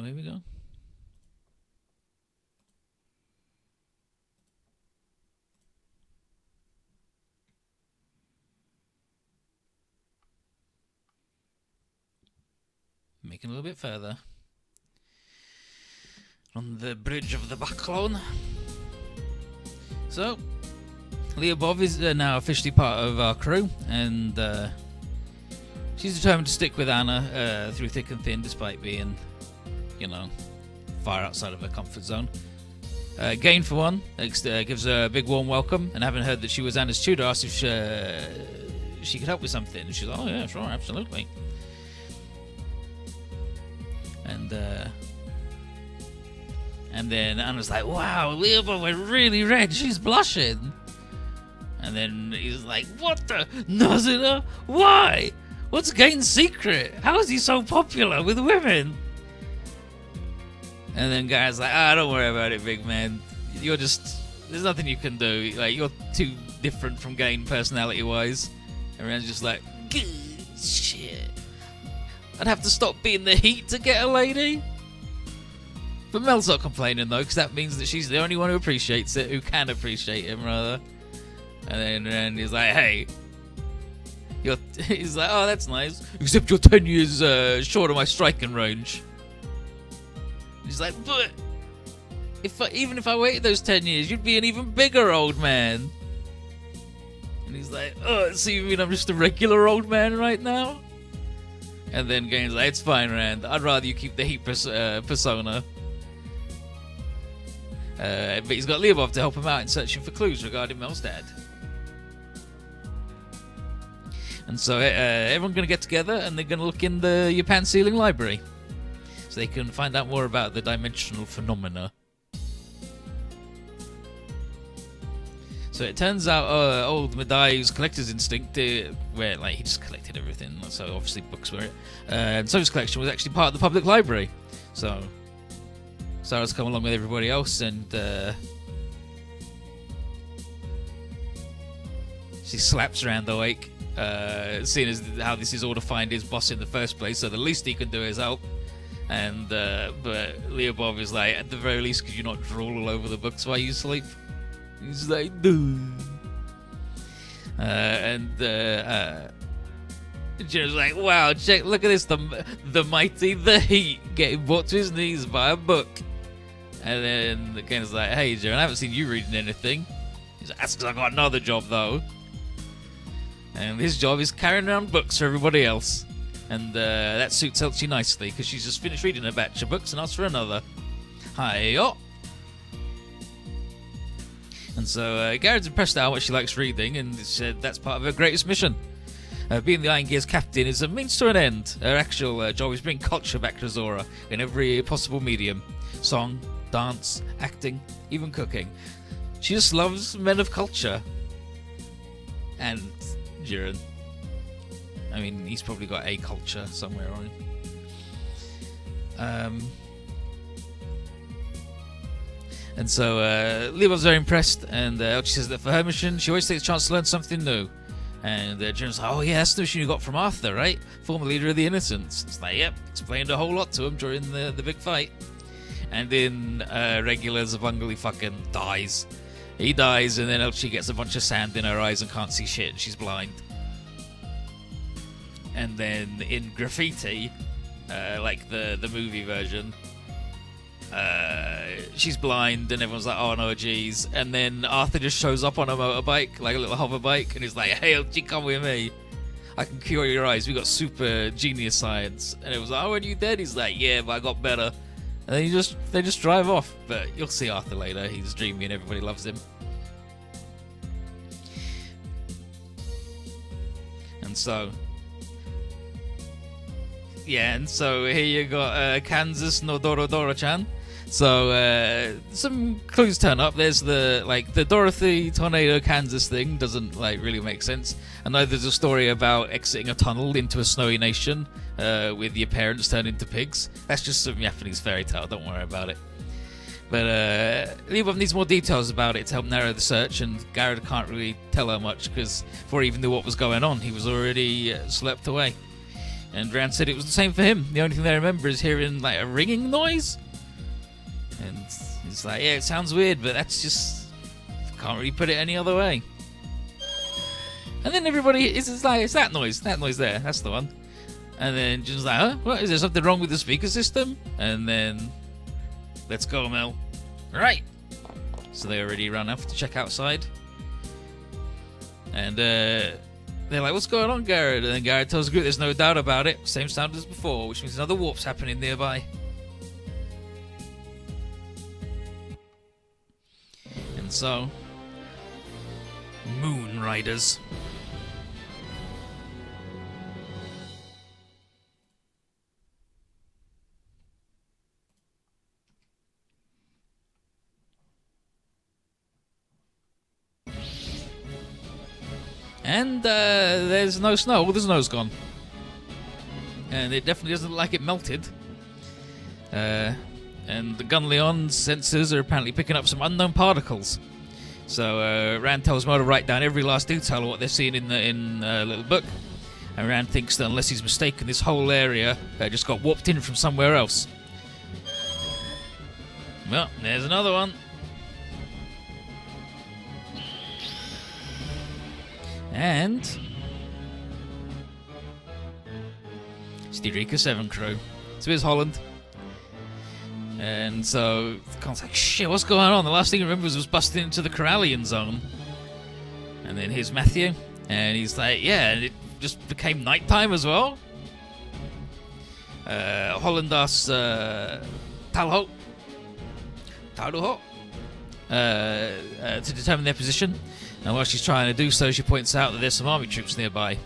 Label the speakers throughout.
Speaker 1: here we go. Making a little bit further. On the bridge of the Backlone. So, Lyubov is now officially part of our crew, and she's determined to stick with Anna through thick and thin, despite being, you know, far outside of her comfort zone. Gain, for one, gives her a big warm welcome, and having heard that she was Anna's tutor, asked if she could help with something. And she's like, oh yeah, sure, absolutely. And then Anna's like, wow, Lyubov went really red, she's blushing. And then he's like, what the? Nazina? Why? What's Gain's secret? How is he so popular with women? And then Guy's like, don't worry about it, big man. You're just, there's nothing you can do. Like, you're too different from Gain personality-wise. Everyone's just like, good shit. I'd have to stop being the heat to get a lady. But Mel's not complaining, though, because that means that she's the only one who appreciates it, who can appreciate him, rather. And then he's like, hey. He's like, oh, that's nice. Except you're 10 years short of my striking range. He's like, but even if I waited those 10 years, you'd be an even bigger old man. And he's like, oh, so you mean I'm just a regular old man right now? And then Gain's like, it's fine, Rand. I'd rather you keep the heat persona. But he's got Lyubov to help him out in searching for clues regarding Mel's dad. And so everyone's going to get together and they're going to look in the Japan Ceiling Library. So they can find out more about the dimensional phenomena. So it turns out old Madai's collector's instinct, where like he just collected everything, so obviously books were it. And so his collection was actually part of the public library. So Sarah's come along with everybody else, and she slaps Rand awake, seeing as how this is all to find his boss in the first place. So the least he can do is help. And but Lyubov is like, at the very least, could you not drool all over the books while you sleep? He's like, no. Jim's like, wow, look at this, the mighty, the heat, getting brought to his knees by a book. And then the Ken's like, hey, Jim, I haven't seen you reading anything. He's like, that's because I got another job, though. And his job is carrying around books for everybody else. And that suits Elchie nicely, because she's just finished reading a batch of books and asked for another. Hi-yo. And so Garrett's impressed at how much she likes reading, and said that's part of her greatest mission. Being the Iron Gear's captain is a means to an end. Her actual job is bringing culture back to Zora in every possible medium. Song, dance, acting, even cooking. She just loves men of culture. And Jiren. I mean, he's probably got a culture somewhere on him. And so Lyubov's very impressed, and Elchie says that for her mission, she always takes a chance to learn something new. And Jiren's like, oh yeah, that's the mission you got from Arthur, right? Former leader of the Innocents. It's like, yep, explained a whole lot to him during the big fight. And then regular Zavangli fucking dies. He dies, and then Elchie gets a bunch of sand in her eyes and can't see shit, and she's blind. And then in Graffiti, like the movie version, she's blind, and everyone's like, oh no, geez. And then Arthur just shows up on a motorbike, like a little hover bike, and he's like, hey, Elchie, come with me. I can cure your eyes. We got super genius science. And it was like, oh, are you dead? He's like, yeah, but I got better. And then they just drive off. But you'll see Arthur later. He's dreamy and everybody loves him. And so, yeah, and so here you got Kansas no Doro-Doro-chan. So some clues turn up. There's the Dorothy Tornado Kansas thing doesn't really make sense. And there's a story about exiting a tunnel into a snowy nation with your parents turned into pigs. That's just some Japanese fairy tale. Don't worry about it. But Lyubov needs more details about it to help narrow the search, and Garrett can't really tell her much because before he even knew what was going on, he was already slept away. And Rand said it was the same for him. The only thing they remember is hearing like a ringing noise. And it's like, yeah, it sounds weird, but that's just, can't really put it any other way. And then everybody is like, it's that noise there, that's the one. And then Jin's like, huh? What, is there something wrong with the speaker system? And then, let's go, Mel. Right. So they already run off to check outside. And they're like, what's going on, Garrett? And then Garrett tells the group there's no doubt about it. Same sound as before, which means another warp's happening nearby. And so, Moon Riders. And there's no snow. All the snow's gone. And it definitely doesn't look like it melted. And the Gunleon's sensors are apparently picking up some unknown particles. So Rand tells Mo to write down every last detail of what they're seeing in the little book. And Rand thinks that unless he's mistaken, this whole area just got warped in from somewhere else. Well, there's another one. And it's the Eureka 7 crew. So here's Holland. And so Khan's like, shit, what's going on? The last thing he remembers was busting into the Corallian zone. And then here's Matthew. And he's like, yeah, and it just became nighttime as well. Holland asks Talho to determine their position. And while she's trying to do so, she points out that there's some army troops nearby.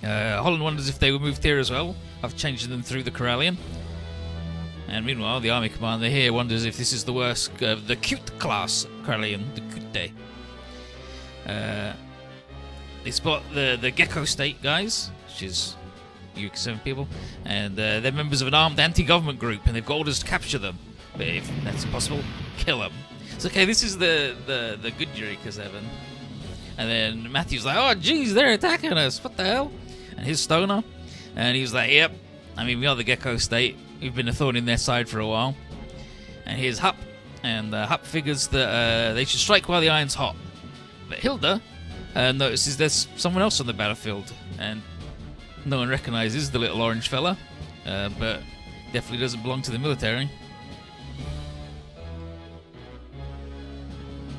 Speaker 1: Holland wonders if they were moved here as well, after changing them through the Corallian. And meanwhile, the army commander here wonders if this is the worst of the cute class Corallian, the Cute. They spot the Gecko State guys, which is Eureka 7 people, and they're members of an armed anti-government group, and they've got orders to capture them. But if that's impossible, kill them. It's okay, this is the good Eureka 7. And then Matthew's like, oh jeez, they're attacking us, what the hell? And here's Stoner, and he's like, yep, I mean, we are the Gecko State, we've been a thorn in their side for a while. And here's Hupp, and Hupp figures that they should strike while the iron's hot. But Hilda notices there's someone else on the battlefield, and no one recognizes the little orange fella, but definitely doesn't belong to the military.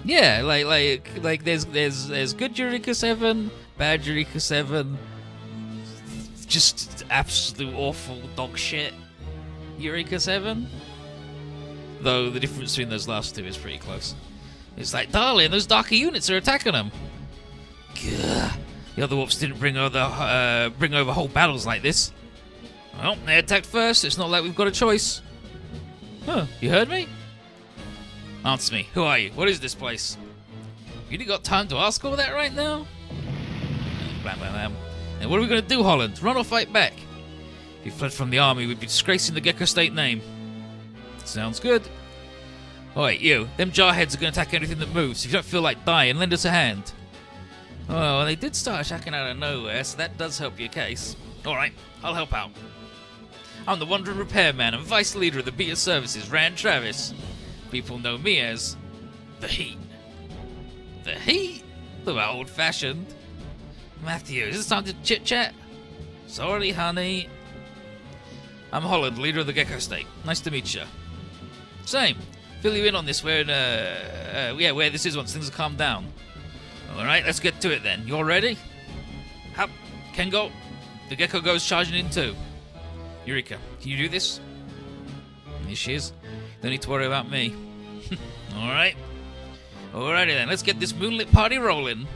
Speaker 1: Yeah, like there's good Eureka 7, bad Eureka 7, just absolute awful dog shit Eureka 7. Though the difference between those last two is pretty close. It's like, darling, those darker units are attacking them. Gah. The other warps didn't bring over whole battles like this. Well, they attacked first. It's not like we've got a choice. Huh? You heard me? Answer me. Who are you? What is this place? You ain't got time to ask all that right now? Blam, blam, blam. And what are we going to do, Holland? Run or fight back? If you fled from the army, we'd be disgracing the Gecko State name. Sounds good. Alright, you. Them jarheads are going to attack anything that moves. If you don't feel like dying, lend us a hand. Oh, well, they did start attacking out of nowhere, so that does help your case. Alright, I'll help out. I'm the Wandering Repairman and Vice Leader of the Beta Services, Rand Travis. People know me as the Heat. The Heat? Look how old-fashioned. Matthew, is it time to chit-chat? Sorry, honey. I'm Holland, leader of the Gecko State. Nice to meet you. Same. Fill you in on this where this is once things have calmed down. Alright, let's get to it then. You all ready? Hup, Kengo. The Gecko goes charging in too. Eureka, can you do this? Here she is. Don't need to worry about me. Alright. Alrighty then, let's get this moonlit party rolling.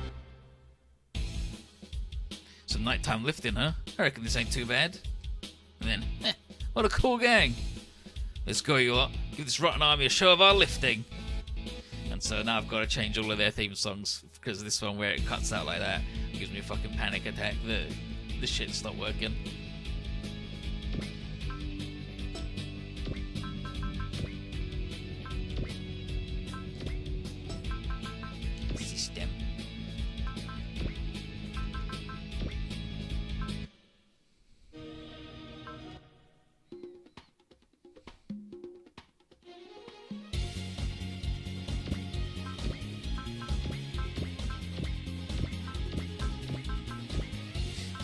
Speaker 1: Some nighttime lifting, huh? I reckon this ain't too bad. And then, what a cool gang. Let's go, you lot. Give this rotten army a show of our lifting. And so now I've got to change all of their theme songs, because this one where it cuts out like that gives me a fucking panic attack. The shit's not working.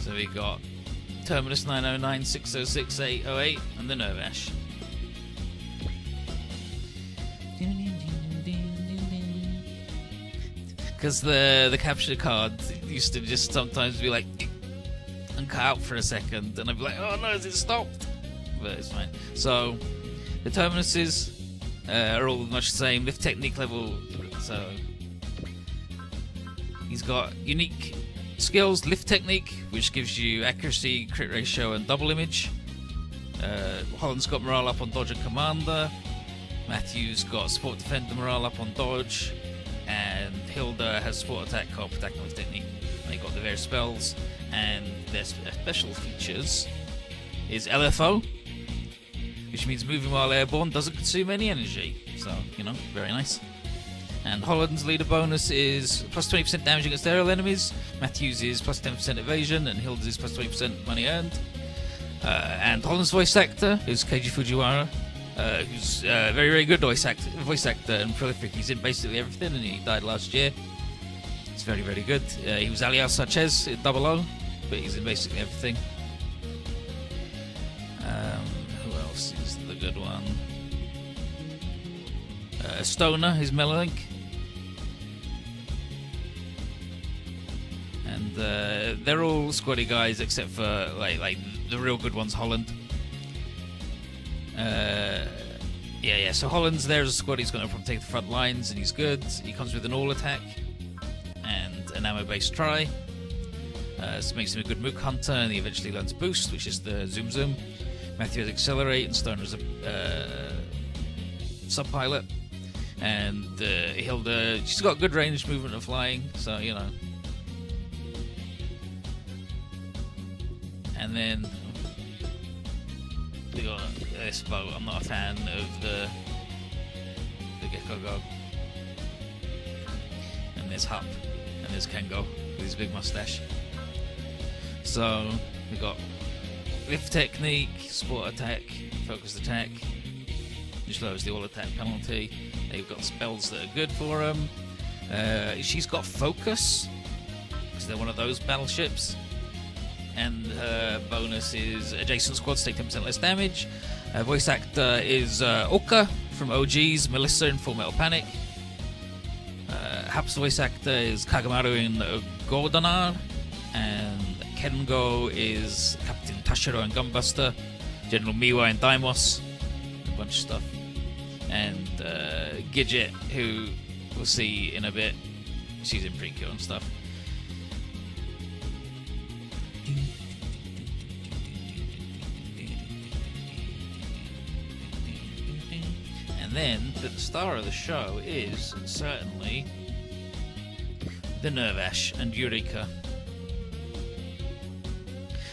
Speaker 1: So we got Terminus 909, 606, 808, and the Nervash. Because the capture card used to just sometimes be like and cut out for a second, and I'd be like, oh no, is it stopped? But it's fine. So the terminuses are all much the same. Lift technique level. So he's got unique skills. Lift technique, which gives you accuracy, crit ratio, and double image. Holland's got morale up on dodge and commander. Matthew's got support defender morale up on dodge. And Hilda has support attack, co-op attack, and lift technique. They got the various spells, and their special features is LFO, which means moving while airborne doesn't consume any energy. So, you know, very nice. And Holland's leader bonus is plus 20% damage against aerial enemies. Matthew's is plus 10% evasion, and Hilda's is plus 20% money earned. And Holland's voice actor is Keiji Fujiwara. Who's a very, very good voice actor and prolific. He's in basically everything, and he died last year. It's very, very good. He was Alias Sanchez in 00, but he's in basically everything. Who else is the good one? Stoner is Melolink. And they're all squaddy guys except for like the real good ones, Holland. Yeah. So Holland's there as a squad. He's going to take the front lines, and he's good. He comes with an all attack and an ammo-based try. So it makes him a good mook hunter, and he eventually learns boost, which is the zoom zoom. Matthew has accelerate, and Stoner's a sub-pilot. And Hilda, she's got good range, movement, and flying. So you know. And then we got this boat. I'm not a fan of the Gecko Go. And there's Hup, and there's Kengo with his big mustache. So we got lift technique, support attack, focused attack, which lowers the all attack penalty. They've got spells that are good for them. She's got focus because they're one of those battleships. And her bonus is adjacent squads take 10% less damage. Voice actor is Oka from OG's Melissa in Full Metal Panic. Hap's voice actor is Kagamaru in Goldanar. And Kengo is Captain Tashiro in Gunbuster. General Miwa in Daimos. A bunch of stuff. And Gidget, who we'll see in a bit. She's in Precure and stuff. And then the star of the show is certainly the Nervash and Eureka.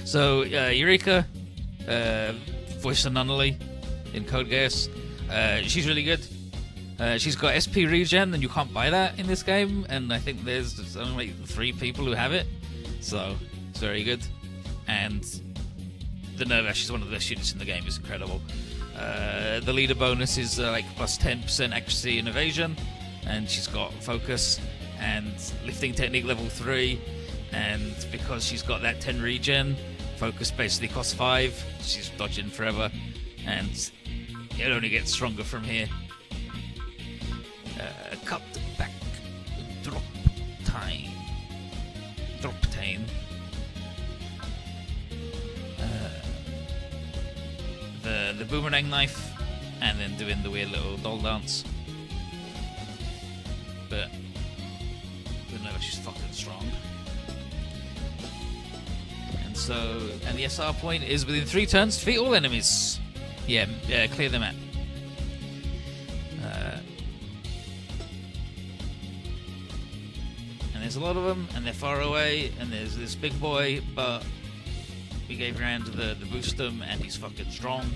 Speaker 1: So Eureka, voiced of Nunnally in Code Geass, she's really good. She's got SP regen, and you can't buy that in this game. And I think there's only 3 people who have it, so it's very good. And the Nervash is one of the best units in the game. It's incredible. The leader bonus is like plus 10% accuracy and evasion, and she's got focus and lifting technique level 3, and because she's got that 10 regen, focus basically costs 5. She's dodging forever, and it only gets stronger from here. Cut back, drop time. The boomerang knife, and then doing the weird little doll dance. But no, she's fucking strong. And the SR point is within 3 turns, defeat all enemies. Yeah, clear the map. And there's a lot of them, and they're far away, and there's this big boy, but we gave Rand the boost him, and he's fucking strong.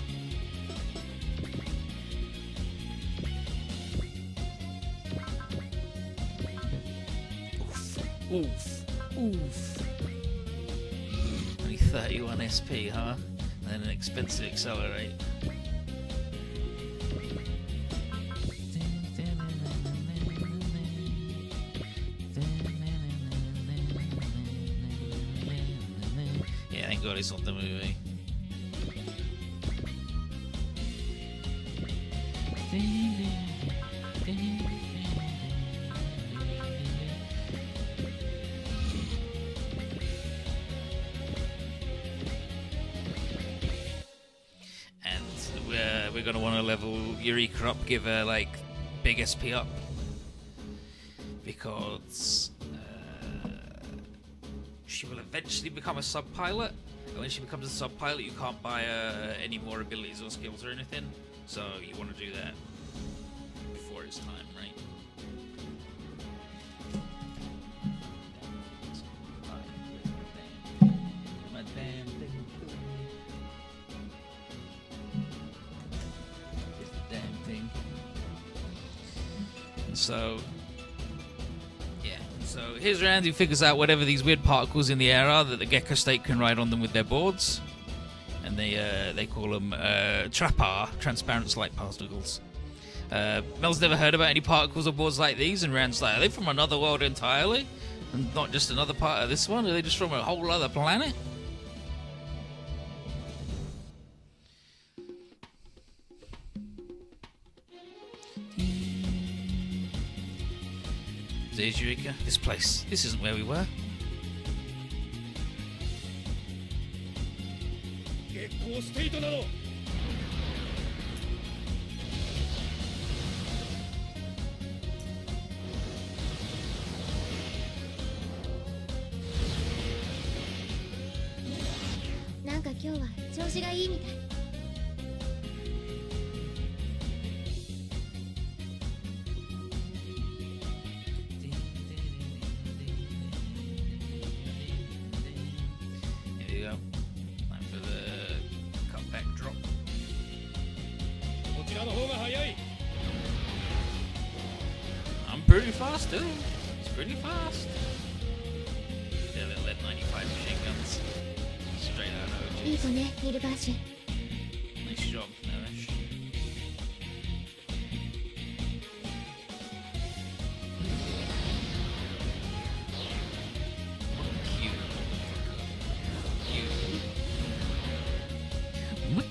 Speaker 1: Oof. Only 31 SP, huh? And then an expensive accelerate. thank God it's not the movie. And we're gonna want to level Eureka up, give her like big SP up, because she will eventually become a sub-pilot, and when she becomes a sub-pilot you can't buy any more abilities or skills or anything, so you want to do that before it's time, right? My damn thing. It's the damn thing. So So here's Rand, who figures out whatever these weird particles in the air are that the Gecko State can ride on them with their boards, and they call them Trapar, transparent light particles. Mel's never heard about any particles or boards like these, and Rand's like, are they from another world entirely, and not just another part of this one? Are they just from a whole other planet? There's Eureka. This place. This isn't where we were. I'm pretty fast too. It's pretty fast. Yeah, little N95 machine guns. Straight out of OGs. Nice job, Nourish.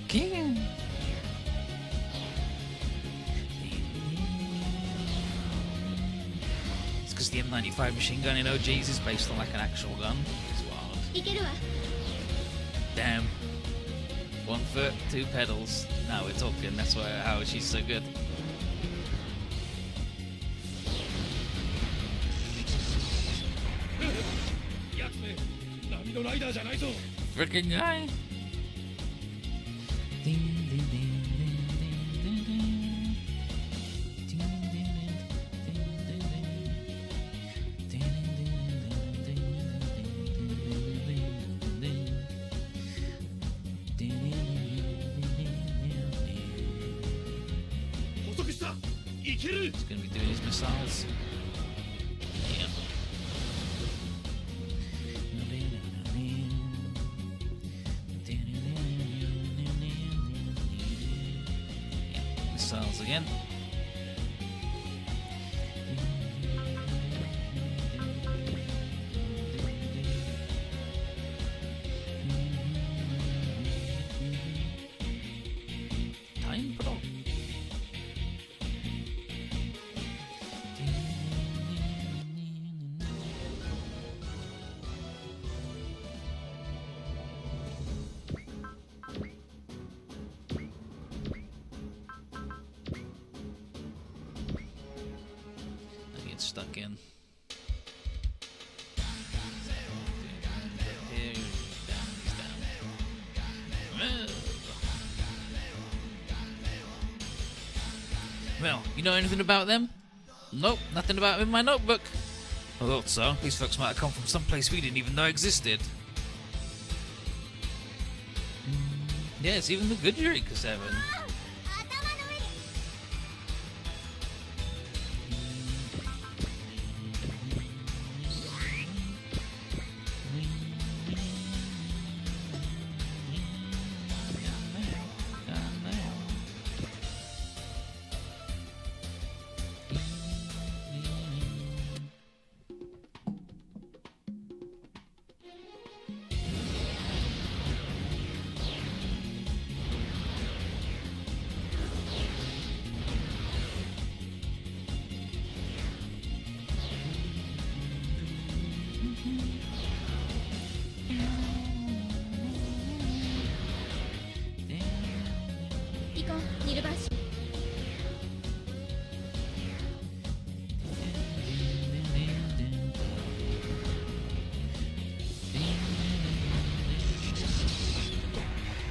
Speaker 1: Cute. It's because the M95 machine gun in OGs is based on like an actual gun. It's wild. Damn. 1 foot, 2 pedals. Now we're talking. That's how she's so good. Freaking guy. He's going to be doing his missiles. Yeah. Missiles again. Time put on. Stuck in. Well, you know anything about them? Nope, nothing about them in my notebook. I thought so. These folks might have come from some place we didn't even know existed. Yeah, it's even the good Eureka 7.
Speaker 2: 行こうニルバーシ。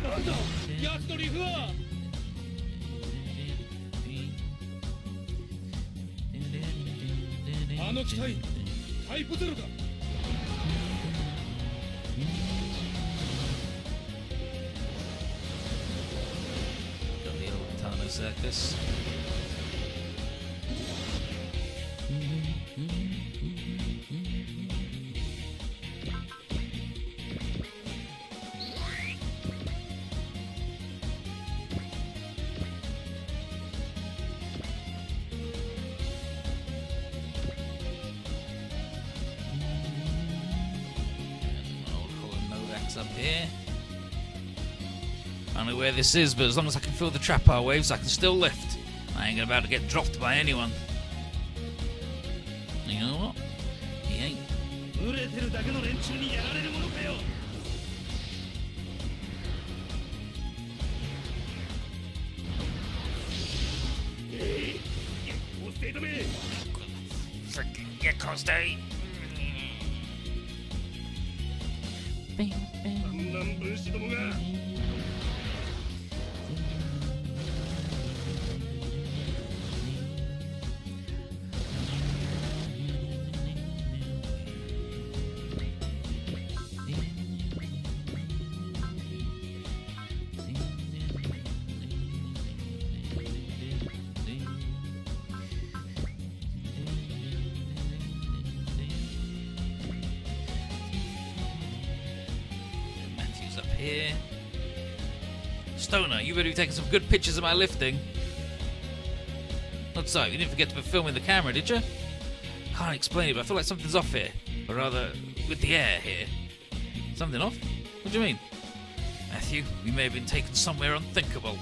Speaker 3: なんだ奴のリフは。あの機体タイプゼロだ。
Speaker 1: Got the old Tano circus. Up here. I don't know where this is, but as long as I can feel the trapar waves, I can still lift. I ain't about to get dropped by anyone. You know what? He ain't. Freaking Gecko Stay.
Speaker 3: 三男分子どもが。
Speaker 1: Matthew's up here. Stoner, you better be taking some good pictures of my lifting. Not so, you didn't forget to put film in the camera, did you? Can't explain it, but I feel like something's off here. Or rather, with the air here. Something off? What do you mean? Matthew, we may have been taken somewhere unthinkable.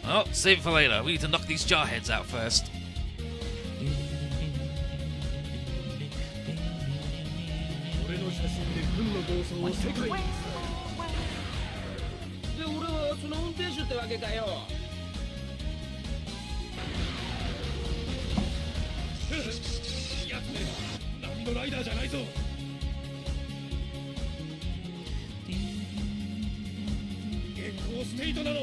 Speaker 1: Well, save it for later. We need to knock these jarheads out first.
Speaker 3: 俺の写真で軍の暴走を世界に伝える。で、俺はその運転手ってわけかよ。やつめ、何のライダーじゃないぞ。月光ステイトなの。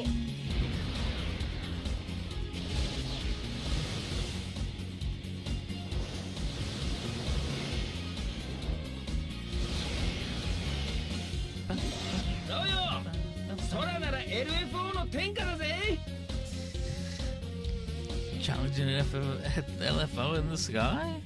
Speaker 3: そうよ。空なら LFO の天下だぜ。
Speaker 1: Challenging an LFO in the sky?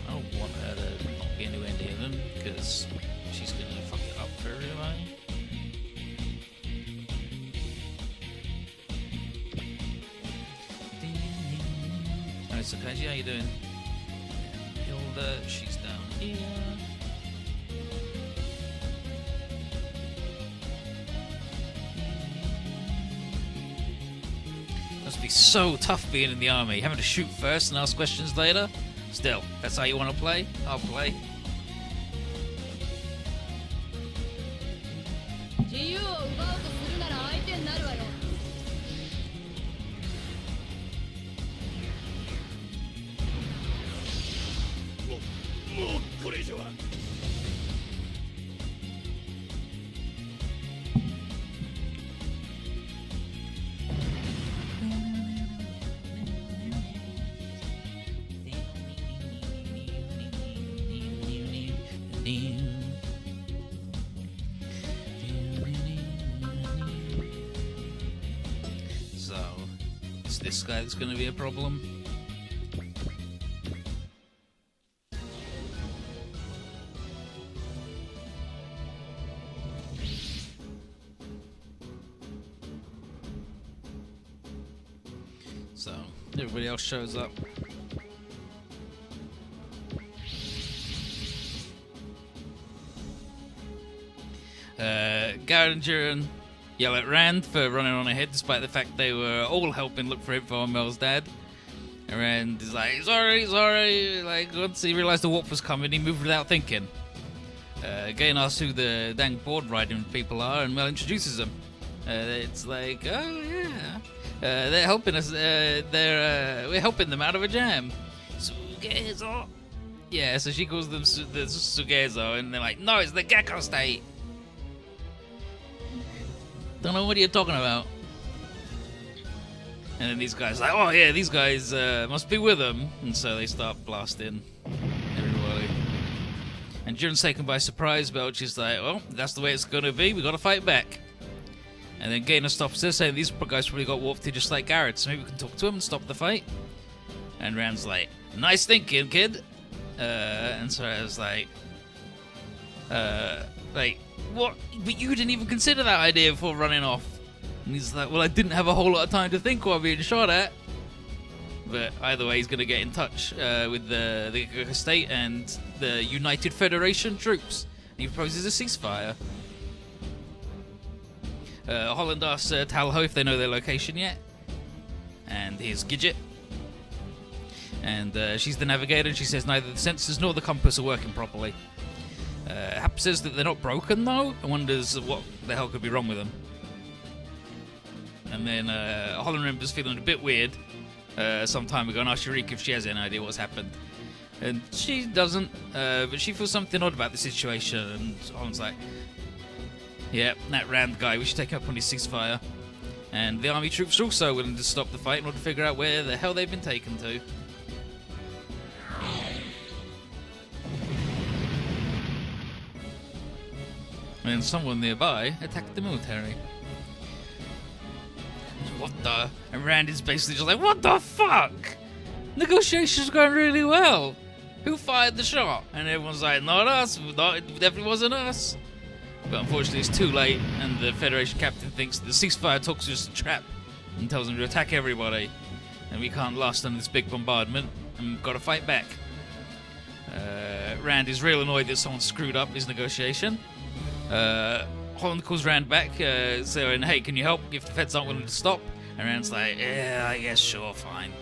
Speaker 1: I don't want her to not be anywhere near them because she's gonna fuck it up for everybody. Alright, so Kaji, how you doing? Hilda, she's down here. Must be so tough being in the army, having to shoot first and ask questions later. Still, that's how you want to play? I'll play.
Speaker 2: 自由を奪おうとするなら相手になるわよ。
Speaker 3: もうこれ以上は。
Speaker 1: So, is this guy that's going to be a problem? So, everybody else shows up. Garrett and Jiren yell at Rand for running on ahead, despite the fact they were all helping look for info on Mel's dad. And Rand is like, sorry. Like, once he realized the warp was coming, he moved without thinking. Gain asks who the dang board riding people are, and Mel introduces them. It's like, oh yeah, they're helping us. We're helping them out of a jam. Sugezo. Yeah, so she calls them the Sugezo, and they're like, no, it's the Gecko State. Don't know what you're talking about. And then these guys are like, oh yeah, these guys must be with them, and so they start blasting everybody. And Jiren's taken by surprise, but she's like, well, that's the way it's gonna be. We gotta fight back. And then Gainer stops her, saying these guys probably got warped here just like Garrett, so maybe we can talk to him and stop the fight. And Rand's like, nice thinking, kid. And so I was like, what? But you didn't even consider that idea before running off. And he's like, well, I didn't have a whole lot of time to think while being shot at. But either way, he's going to get in touch with the state and the United Federation troops. And he proposes a ceasefire. Holland asks Talho if they know their location yet. And here's Gidget. And she's the navigator, and she says neither the sensors nor the compass are working properly. Hap says that they're not broken, though, and wonders what the hell could be wrong with them. And then Holland remembers feeling a bit weird some time ago, and asks Eureka if she has any idea what's happened. And she doesn't, but she feels something odd about the situation, and Holland's like, yeah, that Rand guy, we should take him up on his ceasefire. And the army troops are also willing to stop the fight in order to figure out where the hell they've been taken to. And then someone nearby attacked the military. What the? And Rand is basically just like, what the fuck? Negotiations going really well. Who fired the shot? And everyone's like, not us. It definitely wasn't us. But unfortunately, it's too late, and the Federation captain thinks the ceasefire talks are just a trap and tells them to attack everybody. And we can't last under this big bombardment, and we've got to fight back. Rand is real annoyed that someone screwed up his negotiation. Holland calls Rand back, saying, hey, can you help if the feds aren't willing to stop? And Rand's like, yeah, I guess, sure, fine.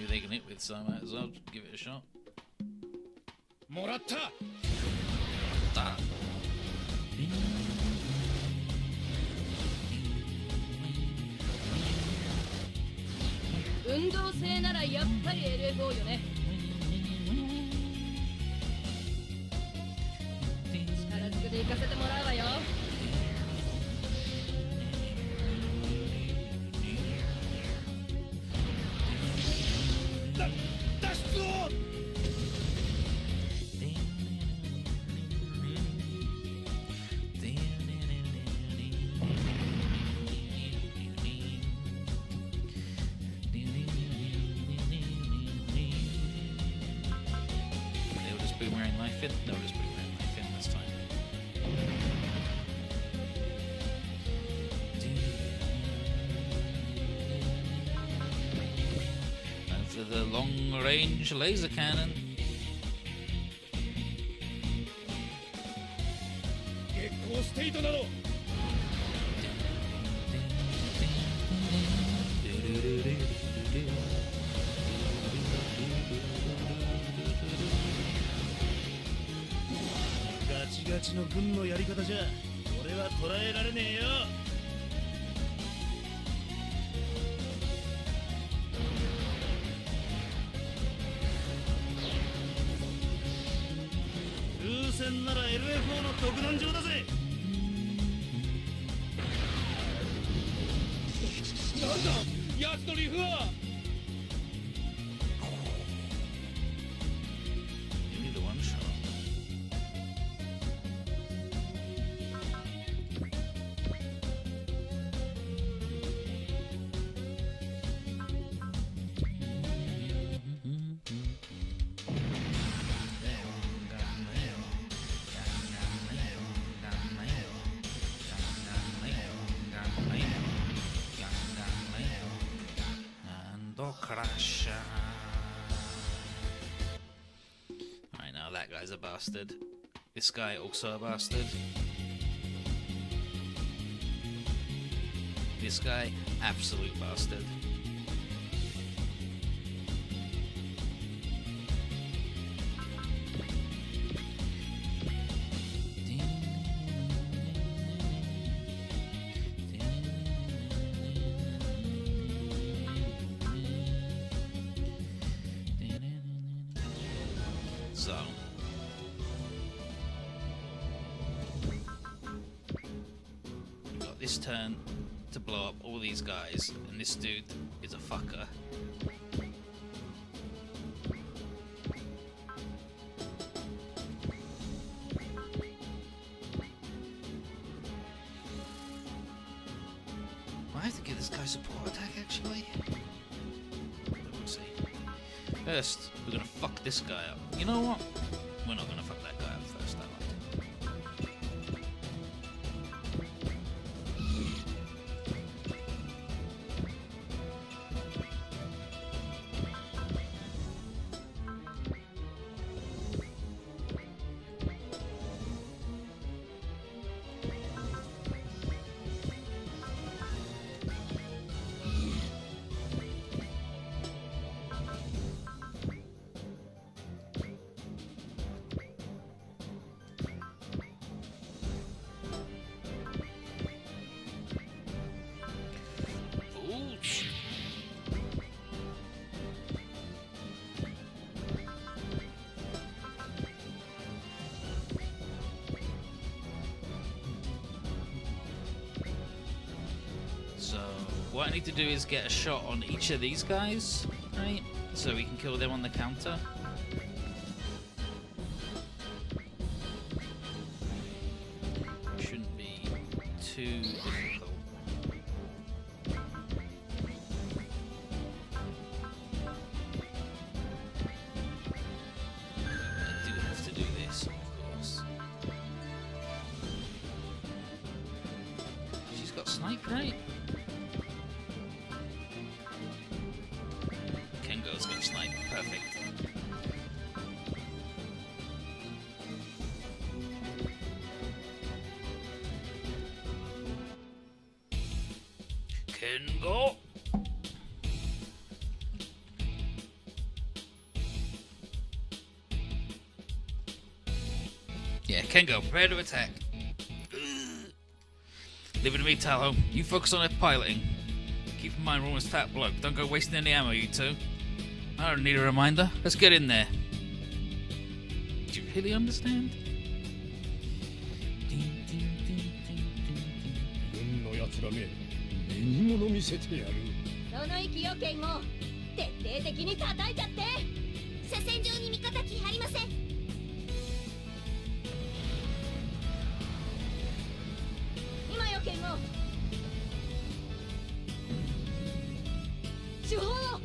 Speaker 1: They can hit with, so I might as well give it a shot. Moratta! knife in? No, just put your knife in, that's fine. And for the long-range laser cannon.
Speaker 3: 月光ステイトなど ガチガチの軍のやり方じゃ俺は捉えられねえよ。風船なら LFO の独壇場だぜ。なんだ奴のリフは。
Speaker 1: You need a one shot. Crash. Alright, now that guy's a bastard. This guy also a bastard. This guy, absolute bastard. So, we've got this turn to blow up all these guys, and this dude is a fucker. I have to give this guy support attack actually. We'll see. First, we're gonna fuck this guy up. You know what? We're not gonna fuck that guy up first, I like So, what I need to do is get a shot on each of these guys, right? So we can kill them on the counter. Shouldn't be too difficult. I do have to do this, of course. She's got snipe, right? Kengo's got snipe, perfect. Kengo! Yeah, Kengo, prepare to attack. Leave it to me, Talho. You focus on piloting. Keep in mind we're almost fat bloke. Don't go wasting any ammo, you two. I don't need a reminder. Let's get in there. Do you really understand?
Speaker 3: 軍のやつらめ目に物見せてやる。
Speaker 2: その息よ剣を徹底的に叩いちゃって車線上に味方来はりません今よ剣を手法を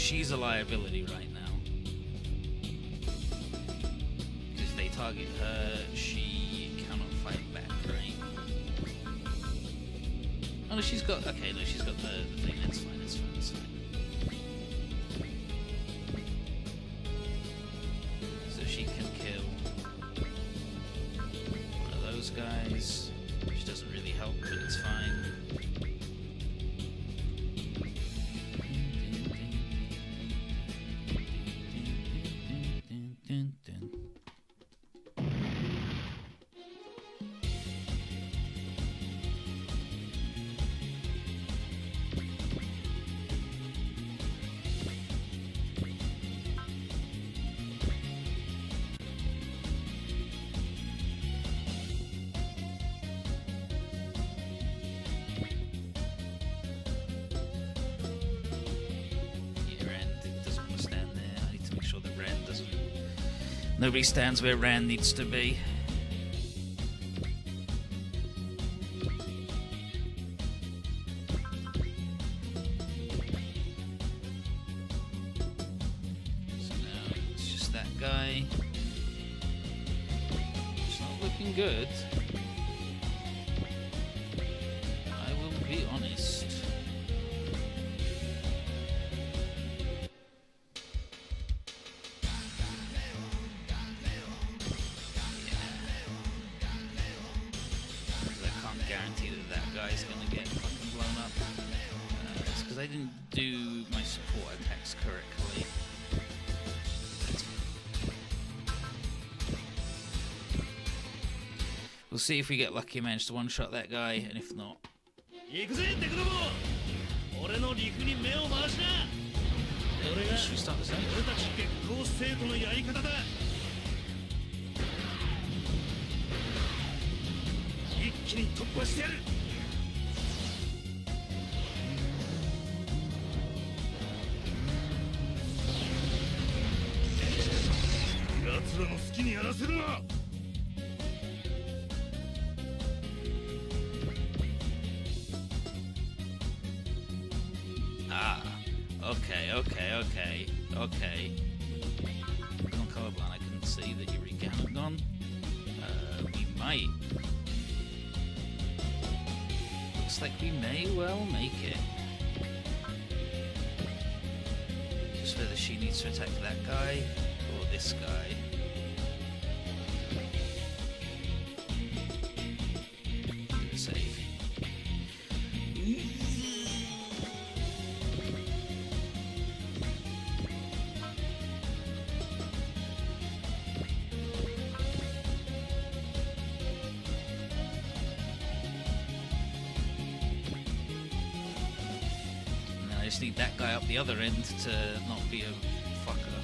Speaker 1: she's a liability right now. Because if they target her, she cannot fight back, right? Oh no, she's got... Okay, no, she's got the thing. That's fine, that's fine, that's fine. So she can kill one of those guys, which doesn't really help, but it's fine. Nobody stands where Rand needs to be. So now it's just that guy. It's not looking good. I will be honest. Guarantee that that guy's gonna get fucking blown up. It's because I didn't do my support attacks correctly. We'll see if we get lucky and manage to one-shot that guy, and if not...
Speaker 3: Should
Speaker 1: we start this out? Ah, okay. I'm colorblind, I couldn't see that Eureka hadn't gone. We might. Looks like we may well make it. Just whether she needs to attack that guy or this guy. Save. I just need that guy up the other end to not be a fucker.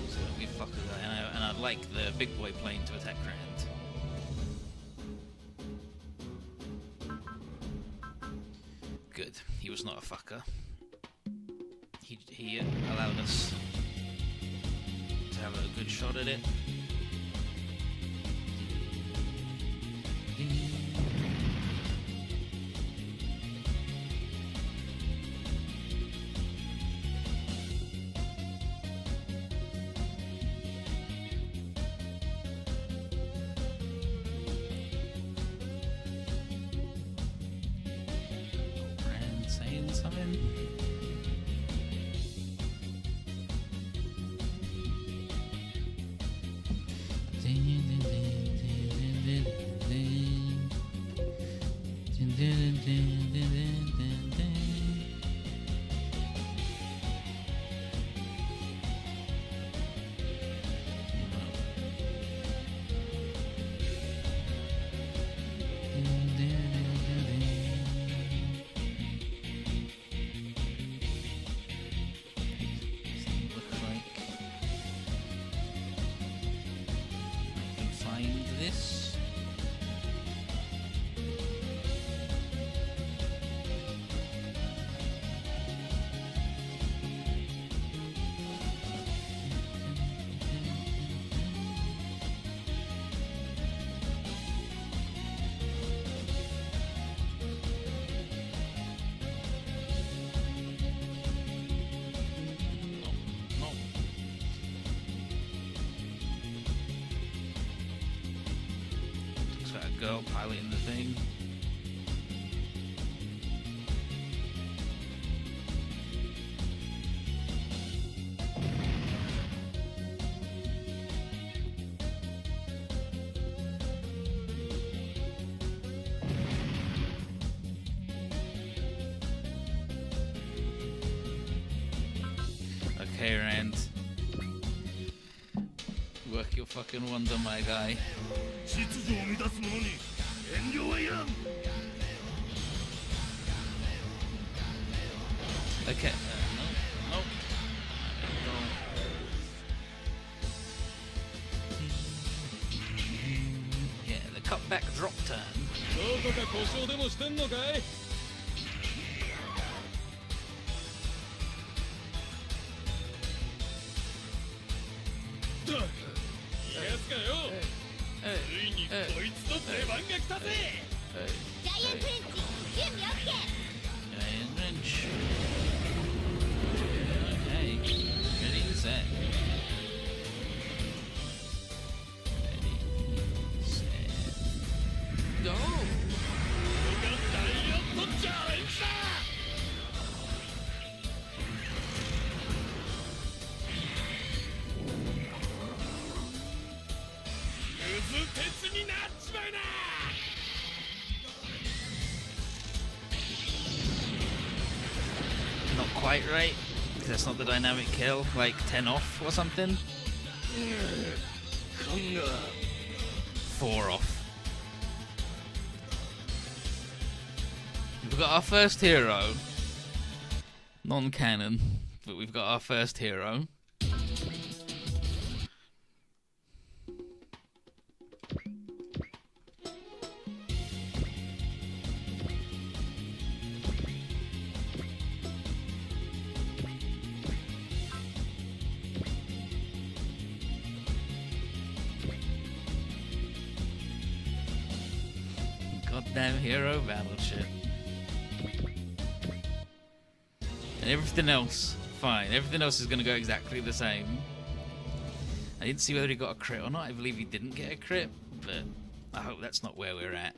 Speaker 1: So don't be a fucker guy. And I'd like the big boy plane to attack Rand. Good. He was not a fucker. He allowed us to have a good shot at it. Saying something. girl piloting the thing. Okay, Rand. Work your fucking wonder, my guy.
Speaker 3: 秩序を乱す者に遠慮はいらん。
Speaker 1: Okay, no, no. Yeah, the cutback drop turn.
Speaker 4: どこか故障でもしてんのかい？いやつかよ。ついにこいつの出番が来たぜ。
Speaker 2: ジャイアントレンチ準備 OK。
Speaker 1: Giant wrench. Okay, ready, set. Ready, set, go!
Speaker 4: ダイヤットチャレンジだ。鉄になっちまいな。
Speaker 1: Not quite right, because that's not the dynamic kill, like 10 off or something. 4 off. We've got our first hero. Non-canon, but we've got our first hero. Goddamn hero battleship. And everything else, fine. Everything else is going to go exactly the same. I didn't see whether he got a crit or not. I believe he didn't get a crit, but I hope that's not where we're at.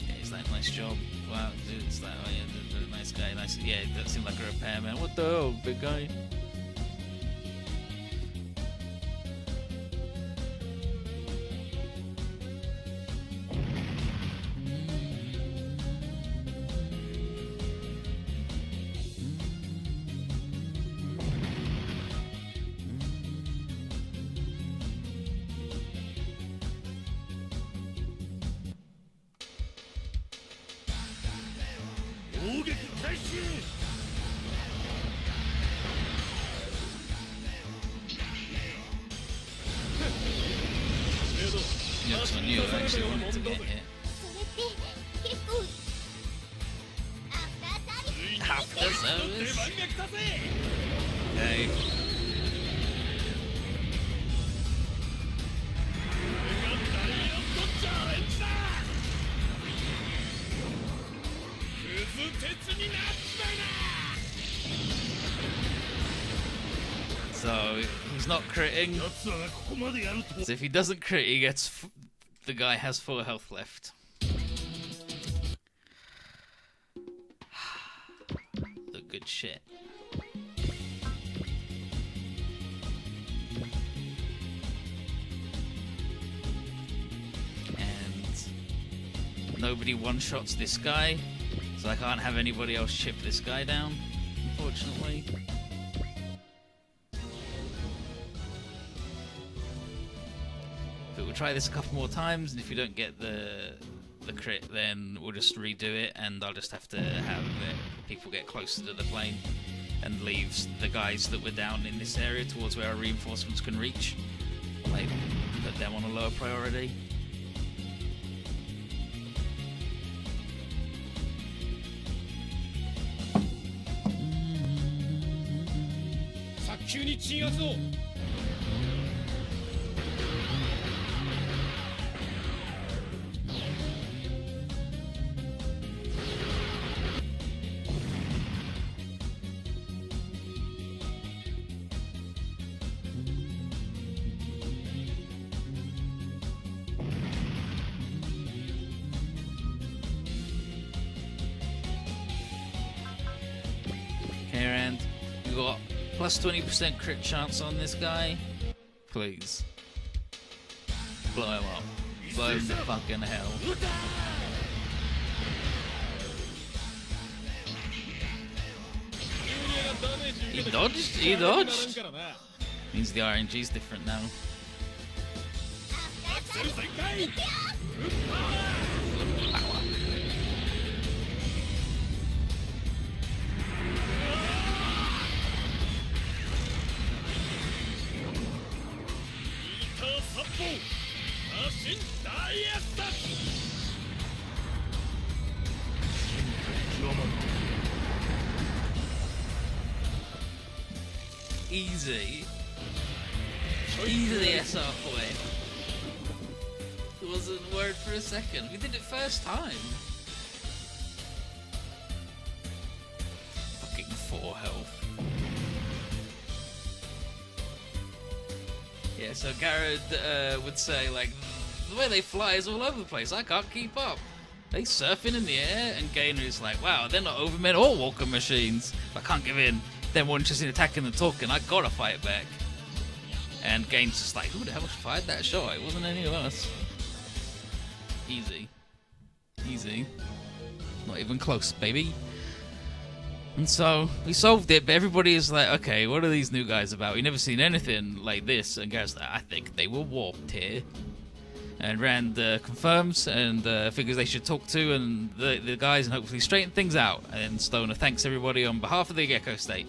Speaker 1: Yeah, he's like, nice job. Wow, dude, it's like, oh yeah, the nice guy, nice. Yeah, that seemed like a repairman. What the hell, big guy? Jokes on you, I actually wanted to get hit.
Speaker 2: それって結構アフターサービス
Speaker 1: After
Speaker 4: 出
Speaker 1: service.
Speaker 4: 番が来たぜ。
Speaker 1: Okay.
Speaker 4: ダイヤットチャレンジだ。クズ鉄になっちまいな。
Speaker 1: So he's not critting.
Speaker 3: 奴らがここまでやると
Speaker 1: So if he doesn't crit, he gets. The guy has 4 health left. The good shit. And nobody one-shots this guy, so I can't have anybody else chip this guy down, unfortunately. But we'll try this a couple more times, and if we don't get the crit, then we'll just redo it, and I'll just have to have people get closer to the plane and leave the guys that were down in this area towards where our reinforcements can reach. Like, put them on a lower priority.
Speaker 4: 早急に鎮圧を。
Speaker 1: Okay, got plus 20% crit chance on this guy. Please. Blow him up. Blow him to fucking hell. He dodged? He dodged? Means the RNG's different now. Easy. Easily SR point. It wasn't a word for a second. We did it first time. Fucking 4 health. Yeah, so Garrett would say, like, the way they fly is all over the place. I can't keep up. They surfing in the air, and Gainer is like, wow, they're not overmen or walker machines. I can't give in. They're more interested in attacking than talking. I gotta fight back. And Gain's just like, who the hell fired that shot? It wasn't any of us. Easy. Easy. Not even close, baby. And so, we solved it, but everybody is like, okay, what are these new guys about? We've never seen anything like this. And Garrett's like, I think they were warped here. And Rand confirms and figures they should talk to and the guys and hopefully straighten things out. And Stoner thanks everybody on behalf of the Gecko State.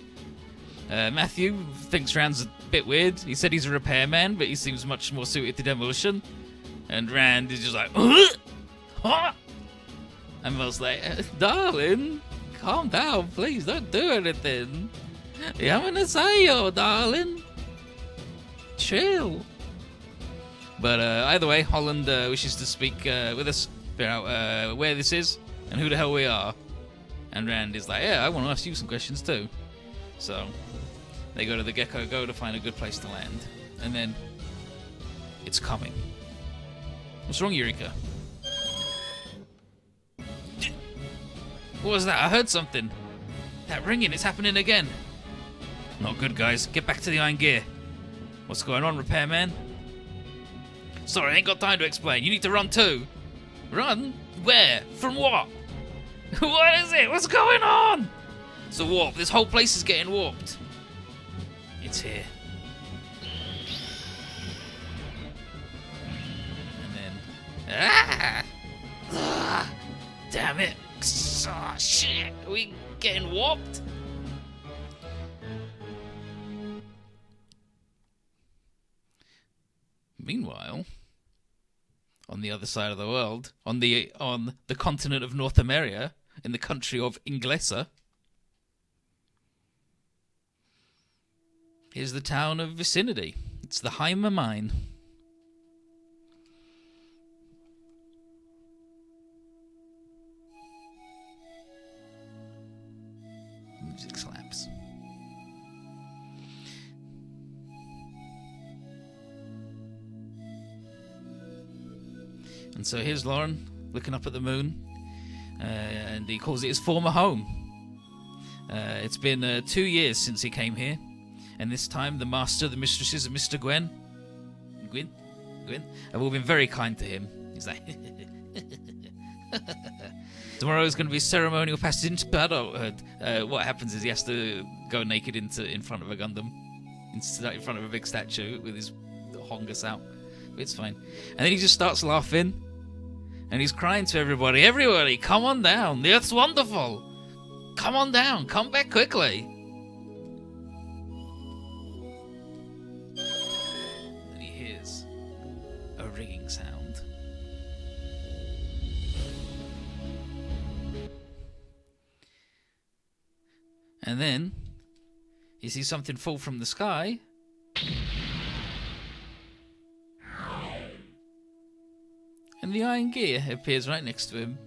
Speaker 1: Matthew thinks Rand's a bit weird. He said he's a repairman, but he seems much more suited to demolition. And Rand is just like, huh? And Mel's like, darling, calm down, please, don't do anything. Yamanasayo, darling. Chill. But either way, Holland wishes to speak with us about where this is and who the hell we are. And Rand is like, yeah, I want to ask you some questions too. So they go to the Gecko Go to find a good place to land. And then it's coming. What's wrong, Eureka? What was that? I heard something. That ringing, it's happening again. Not good, guys. Get back to the Iron Gear. What's going on, repairman? Sorry, I ain't got time to explain. You need to run too. Run? Where? From what? What is it? What's going on? It's a warp. This whole place is getting warped. It's here. And then... Ah! Damn it. Oh, shit. Are we getting warped? Meanwhile, on the other side of the world, on the continent of North America, in the country of Inglesa, here's the town of Vicinity. It's the Heimer Mine. Music slaps. And so here's Lauren looking up at the moon, and he calls it his former home. It's been 2 years since he came here, and this time the master, the mistresses, and Mr. Gwyn have all been very kind to him. He's like, tomorrow is going to be ceremonial passage into adulthood. What happens is he has to go naked in front of a Gundam, in front of a big statue with his hongus out. It's fine. And then he just starts laughing. And he's crying to everybody. Everybody, come on down. The Earth's wonderful. Come on down. Come back quickly. And he hears a ringing sound. And then he sees something fall from the sky. And the Iron Gear appears right next to him.